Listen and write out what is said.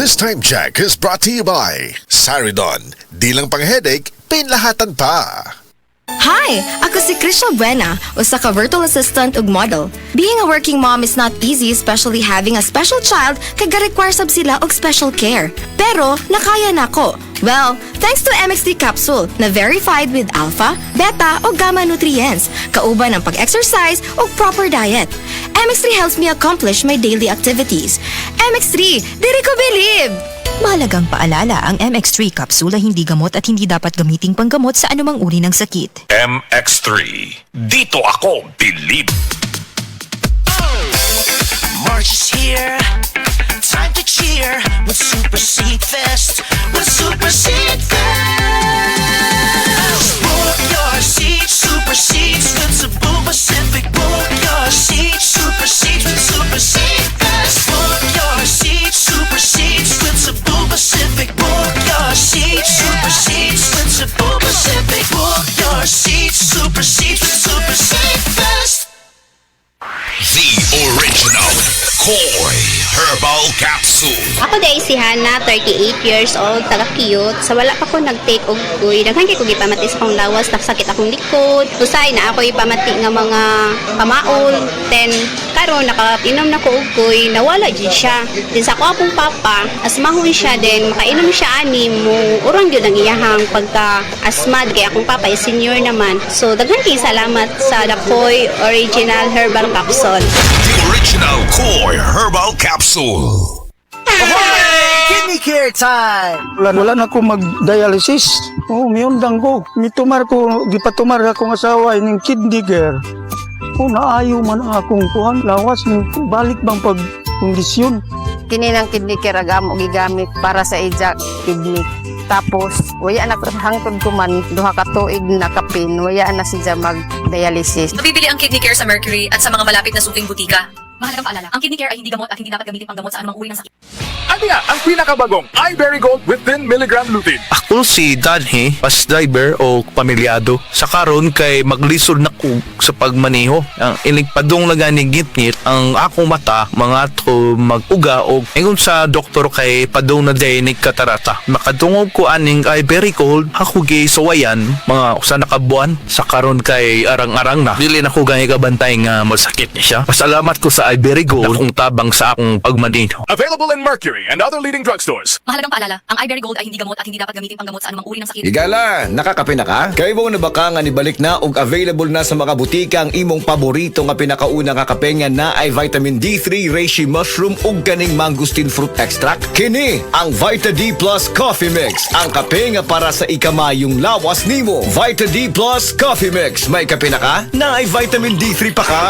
This time check is brought to you by Saridon. Di lang pang headache, pinlahatan pa. Hi! Ako si Krisha Buena, usa ka virtual assistant ug model. Being a working mom is not easy, especially having a special child kay ga-require sab sila og special care. Pero, nakaya nako. Well, thanks to MXD capsule na verified with alpha, beta o gamma nutrients, kauban ng pag-exercise o proper diet. MX3 helps me accomplish my daily activities. MX3, diri ko believe! Mahalagang paalala, ang MX3 kapsula hindi gamot at hindi dapat gamiting panggamot sa anumang uri ng sakit. MX3. Dito ako believe. March is here, time to cheer with Super Seed Fest. With Super Seed Fest. Book your seats, Super Seeds with Cebu Pacific. Book your seats, Super Seeds with Super Seed Fest. Book your seats, Super Seeds with Cebu Pacific. Book your seats, Super Seeds with Cebu Pacific. Book your seats, Super Seeds with Super Seed Fest. The original Koi Herbal Capsule. Ako day si Hana, 38 years old, taga-cute. Sa wala pa ko nag-take og kuy. Daghan kay ko gipamati sa akong lawas, nagsakit akong likod. Usay na ako ipamati nga mga pamaol. Then karon nakainom na ko og kuy, nawala jud siya. Then sa ako akong papa, asmahon siya din, makainom siya ani mo. Urang gyud ang iyahang pagka-asmad kay akong papa is senior naman. So daghan kay salamat sa The Koi Original Herbal Capsule. The original Koi Herbal Capsule. Kidney care time! Wala na ako mag-dialysis. Miundang ko. Mitumar ko, gipatumar akong asawa ining kidney care. Naayo man akong kuhan. Lawas, balik bang pag-kondisyon. Kini ng kidney care agam o gigamit para sa ija kidney. Tapos, waya na hangtod ko man, duha ka tuig na kapin, waya na siya mag-dialysis. Mabibili ang Kidney Care sa Mercury at sa mga malapit na suking butika. Mahalagang paalala, ang Kidney Care ay hindi gamot at hindi dapat gamitin panggamot sa anumang uri ng sakit. Ano nga ang pinakabagong iBerry Gold with 10 mg lutein? Ako si Danhe, bus driver o pamilyado. Sa karon kay maglisod na ko sa pagmaneho. Ang iligpadong laganing ngit-ngit, ang akong mata, mga to mag-uga o ingon sa doktor kay padong na daynig katarata. Makadungog ko aning iBerry Gold, ako gay sawayan, mga usa na kabuan. Sa karon kay arang-arang na. Dili na ko gani kabantay nga masakit niya siya. Pasalamat ko sa iBerry Gold akong tabang sa akong pagmaneho. Available in Mercury and other leading drugstores. Mahalagang paalala, ang iBerry Gold ay hindi gamot at hindi dapat gamitin panggamot sa anumang uri ng sakit. Igala, nakakape na ka? Kay mo na baka nga nibalik na og available na sa mga butika ang imong paborito nga pinakauna nga kape nga na ay vitamin D3, reishi mushroom ug ganing mangosteen fruit extract. Kini ang Vita D Plus Coffee Mix, ang kape nga para sa ikamayong lawas nimo. Vita D Plus Coffee Mix, may kape na ka? Na ay vitamin D3 pa ka.